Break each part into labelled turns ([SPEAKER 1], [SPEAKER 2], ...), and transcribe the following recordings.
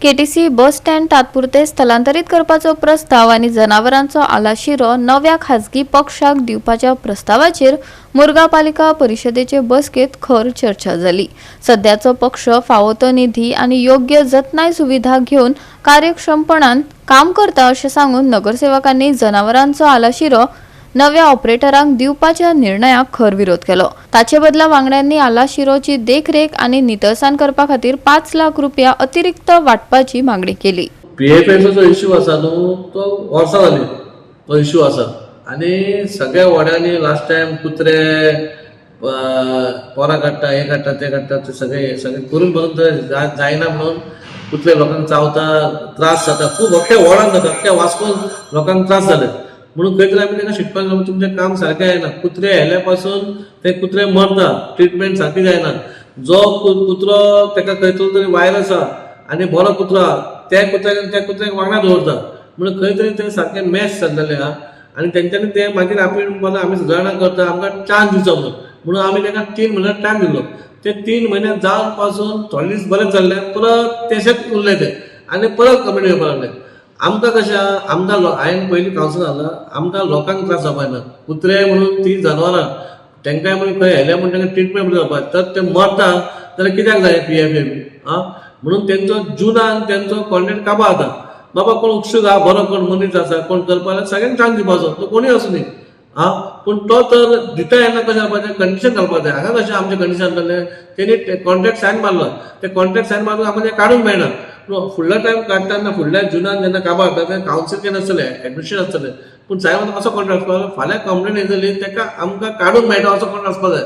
[SPEAKER 1] KTC bus stand तात्पुरते स्थलांतरित करपाचो प्रस्ताव आणि जनावरांचो आलाशिरो नव्या खाजगी पक्षाक दिवपाच्या प्रस्तावाचेर मुरगांव पालिका परिशदेचे बसकेत खर चर्चा जाली। सध्याचो पक्ष फावो तो निधी आणि योग्य जतनाय सुविधा घेऊन कार्यक्षमपणान काम करता अशें सांगून नगरसेवकांनी जनावरांचो आलाशिरो नव्या ऑपरेटरांक दिवपाच्या निर्णयाक खर विरोध केलो। ताचे बदला वांगड्यांनी आलाशिरोची देखरेख आणि नितळसाण करपा खातीर 5 लाख रुपया अतिरिक्त वाटपाची मागणी केली।
[SPEAKER 2] पीएफएचो जो इश्यू आसा न्हू तो वर्सां जाली तो इश्यू आसा आणि सगळ्या वाड्यांनी लास्ट टाइम कुत्रे पोरां काडटा हे काडटा ते काडटा ते सगळे करून बसून जायना म्हणून कुत्रे लोकांक चावता त्रास जाता खूब अख्ख्या वॉर्डान जाता अख्ख्या वास्कोन लोकांक त्रास जाले म्हणून खंय तरी आमी तांकां शिकपाक लागून तुमचें काम सारकें जायना कुत्रे हेल्या पासून ते कुत्रे मरता ट्रिटमेंट सारकी जायना जो कुत्रो ताका खंय तरी वायरस आहा आनी बरो कुत्रो आहा त्या कुत्र्याक वांगडा दवरता म्हणून खंय तरी ते सारकें मॅच जाल्लेलें आहा आनी तेंच्यांनी ते मागीर आमी सुदारणा करता आमकां चान्स दिवचो म्हणून आमी तांकां 3 म्हयने टायम दिलो ते 3 म्हयने जावन पासून थोडे दीस बरें जाल्ले परत तेशेंच उरले ते आनी परत कंप्लेन येवपाक लागले आमकां कशें आमकां हांवें पयलीं कावन्सील घातला आमकां लोकांक त्रास जावपाक ना कुत्रे म्हणून ती जनावरां तांकांय म्हणून खंय हेले म्हणून तांकां ट्रिटमेंट म्हणून जावपाक तर ते मरता जाल्यार कित्याक जाय पीएफए म्हणून तेंचो जुनान तेंचो कॉन्ट्रॅक्ट काबार जाता बाबा कोण उत्सुक आहा बरो कोण मनीस आसा कोण करपाक सगळ्यांक चान्स दिवपाचो तो कोणूय आसूं न्ही पूण तो तर दिता येना कशें जावपाचें कंडिशन घालपाक जाय हांगा कशें आमचें कंडिशन जाल्लें तेणी कॉन्ट्रॅक्ट सायन मारलो ते कॉन्ट्रॅक्ट सायन मारून आमकां तें काडूंक मेळना फुडलो टायम काडटाना फुडल्या जुनान जेन्ना काबार जाता तें कावन्सील केन्ना आसतलें एडमिशन आसतलें पूण सायन असो कॉन्ट्रॅक्ट आसपाक फाल्यां कंप्लेन येतली ताका आमकां काडूंक मेळटा असो कॉन्ट्रॅक्ट आसपाक जाय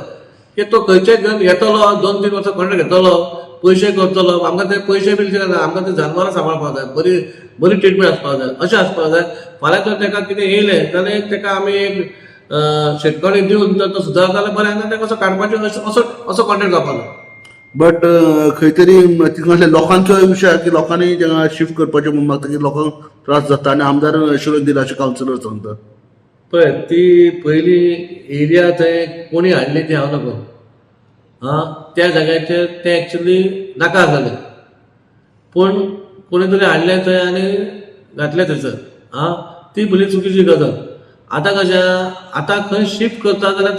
[SPEAKER 2] की तो खंयचेय घेवन येतलो 2-3 वर्सां कॉन्ट्रॅक्ट घेतलो पयशे करतलो आमकां ते पयशे बील ना आमकां ते जनावरां सांबाळपाक जाय बरी ट्रिटमेंट आसपाक जाय अशें आसपाक जाय फाल्यां जर ताका कितें येयलें जाल्यार ताका आमी एक शेतकरी दिवन जर तो सुदारता जाल्यार बरें आनी ताका असो काडपाचो असो कॉन्ट्रॅक्ट जावपाक जाय
[SPEAKER 3] बट खंय तरी तितून लोकांचो विशय की लोकांनी जेन्ना शिफ्ट करपाचें म्हणून मागता की लोकांक त्रास जाता आनी आमदार शिरोन दिला अशें कावन्सिलर सांगता
[SPEAKER 2] पळय ती पयली एरिया थंय कोणी हाडली ती हांव नको त्या जाग्याचेर ते एक्चुअली नाका आसलें पूण कोणी तरी हाडलें थंय आनी घातलें थंयसर ती बरी चुकीची गजाल आतां कशें आतां खंय शिफ्ट करता जाल्यार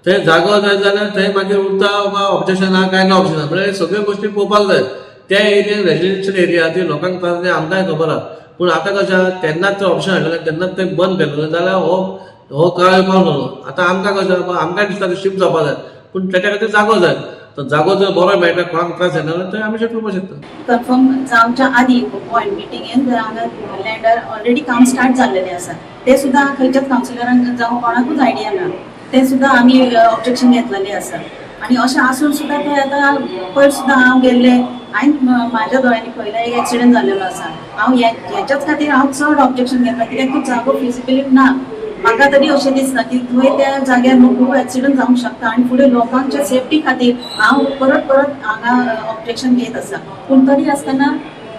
[SPEAKER 2] थंय जागो जाय जाल्यार थंय मागीर उरता बाबा ऑब्जेक्शन आहा काय ना ऑब्जेक्शन आहा म्हणजे सगळ्यो गोश्टी पळोवपाक जाय त्या एरियेन रेजिडेन्शियल एरिया ती लोकांक त्रास जाय आमकांय खबर आहा पूण आतां कशें तेन्नाच ते ऑप्शन हाडलेलें तेन्नाच तें बंद केलेलें जाल्यार हो काळ येवपाक लागलो आतां आमकां कशें आमकांय दिसता शिफ्ट जावपाक जाय पूण तेच्या खातीर जागो जाय तो जागो जर बरो मेळटा कोणाक त्रास जायना जाल्यार थंय आमी शिफ्ट करपाक शकता
[SPEAKER 4] कन्फर्म जावच्या आदी पॉयंट मिटिंगेन हांगा लँडर ऑलरेडी काम स्टार्ट जाल्लेलें आसा ते सुद्दां खंयच्याच कावन्सिलरांक जावं कोणाकूच आयडिया ना ते सुद्दां आमी ऑब्जेक्शन घेतलेलें आसा आनी अशें आसून सुद्दां ते आतां पयर सुद्दां हांव गेल्ले हांवें म्हाज्या दोळ्यांनी पळयला एक एक्सिडेंट जाल्लेलो आसा हांव हेच्याच खातीर हांव चड ऑब्जेक्शन घेतला कित्याक तो जागो फिजिबिलिटी ना म्हाका तरी अशें दिसता की थंय त्या जाग्यार खूब एक्सिडेंट जावंक शकता आनी फुडें लोकांच्या सेफ्टी खातीर हांव परत हांगा ऑब्जेक्शन घेत आसा पूण तरी आसतना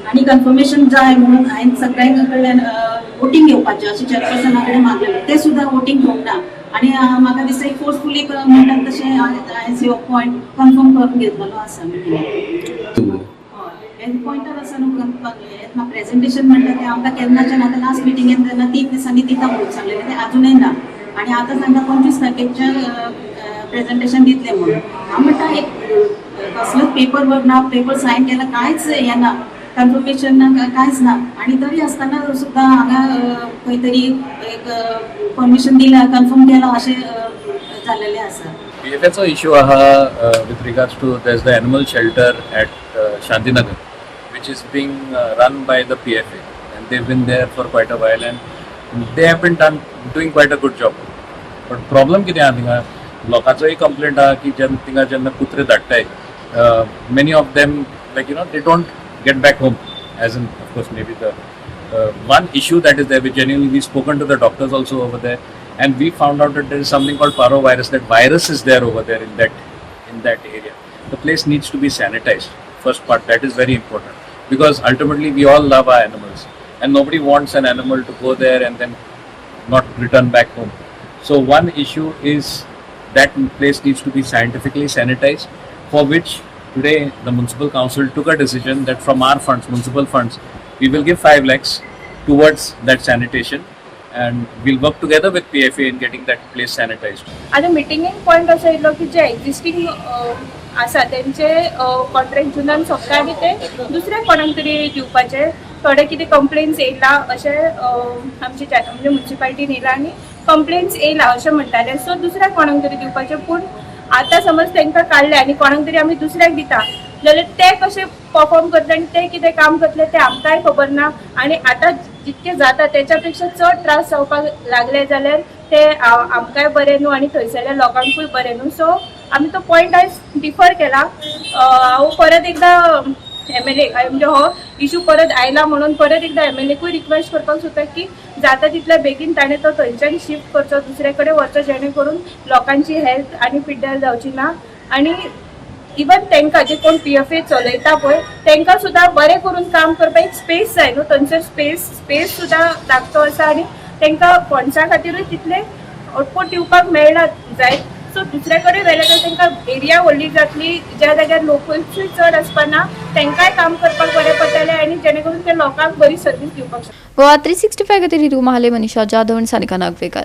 [SPEAKER 4] आनी कन्फर्मेशन जाय म्हणून हांवें सगळ्यां कडल्यान वोटींग घेवपाचें अशें चेअरपर्सना कडेन मागलेलें ते सुद्दां वोटींग घेवंक ना आनी म्हाका दिसता एक फोर्सफुली म्हणटात तशें हांवें पॉयंट कन्फर्म करून घेतलेलो आसा पॉयंटर आसा न्हू प्रेझेंटेशन म्हणटा तें आमकां केन्नाच्यान आतां लास्ट मिटिंगेन तेन्ना 3 दिसांनी दिता म्हणून सांगलेलें तें अजुनूय ना आनी आतां तांकां 25 तारखेचें प्रेझेंटेशन दितलें म्हणून हांव म्हणटा एक कसलोच पेपर वर्क ना पेपर सायन केला कांयच हें ना कन्फर्मेशन ना कांयच ना आनी तरी आसतना सुद्दां हांगा खंय तरी एक परमिशन दिला कन्फर्म केला अशें जाल्लेलें आसा
[SPEAKER 5] PFAचो इश्यू आहा with regards to there's the animal shelter at Shantinagar which is being run by the PFA and they've been there for quite a while and they have been doing quite a good job but problem कितें आहा थिंगा लोकांचोय complaint आहा की थिंगा जेन्ना कुत्रे धाडटाय many of them like they don't get back home as in of course maybe the one issue that is there which genuinely we've spoken to the doctors also over there and we found out that there is something called parvovirus that virus is there over there in that area the place needs to be sanitized first part that is very important because ultimately we all love our animals and nobody wants an animal to go there and then not return back home so one issue is that place needs to be scientifically sanitized for which today the municipal council took a decision that from our funds, municipal funds, we will give 5 lakhs towards that sanitation, and we'll work together with PFA in getting that place sanitized.
[SPEAKER 6] आता मिटिंगेक point असो येयलो की जे existing आसा तेंचे contract जुनान सोंपता आनी ते दुसऱ्या कोणाक तरी दिवपाचे. थोडे कितें कंप्लेन्स येयला अशें आमचे म्हणजे म्युन्सिपालिटीन येयला आनी कंप्लेन्स येयला अशें म्हणटाले, सो दुसऱ्याक कोणाक तरी दिवपाचे. पूण आतां समज तांकां काडले आनी कोणाक तरी आमी दुसऱ्याक दिता जाल्यार ते कशें परफॉर्म करतले आनी ते कितें काम करतले ते आमकांय खबर ना. आनी आतां जितके जाता तेच्या पेक्षा चड त्रास जावपाक लागले जाल्यार ते आमकांय बरें न्हू आनी थंयसरल्या लोकांकूय बरें न्हू. सो आमी तो पॉयंट आयज डिफर केला. हांव परत एकदां MLA म्हणजे हो इशू परत आयला म्हणून परत एकदा MLAकूय रिक्वेस्ट करपाक सोदता की जाता तितल्या बेगीन ताणें तो थंयच्यान शिफ्ट करचो, दुसरे कडेन वचचो, जेणे करून लोकांची हेल्थ आनी पिड्ड्यार जावची ना. आनी इवन तांकां जे कोण PFA चलयता पळय तांकां सुद्दां बरें करून काम करपाक एक स्पेस जाय न्हू. थंयसर स्पेस सुद्दां धाकटो आसा आनी तांकां फंड्सा खातीरूय तितले आउटपूट दिवपाक मेळना जाय. सो दुसरे कडेन व्हेले तर तांकां एरिया व्हडली जातली, ज्या जाग्यार लोकल्सूय चड आसपाना तांकांय काम करपाक बरें पडटलें आनी जेणे करून ते लोकांक बरी सर्वीस दिवपाक शकता.
[SPEAKER 1] गोवा 365 खातीर रितू महाले, मनीषा जाधव आनी सानिका नागवेकर.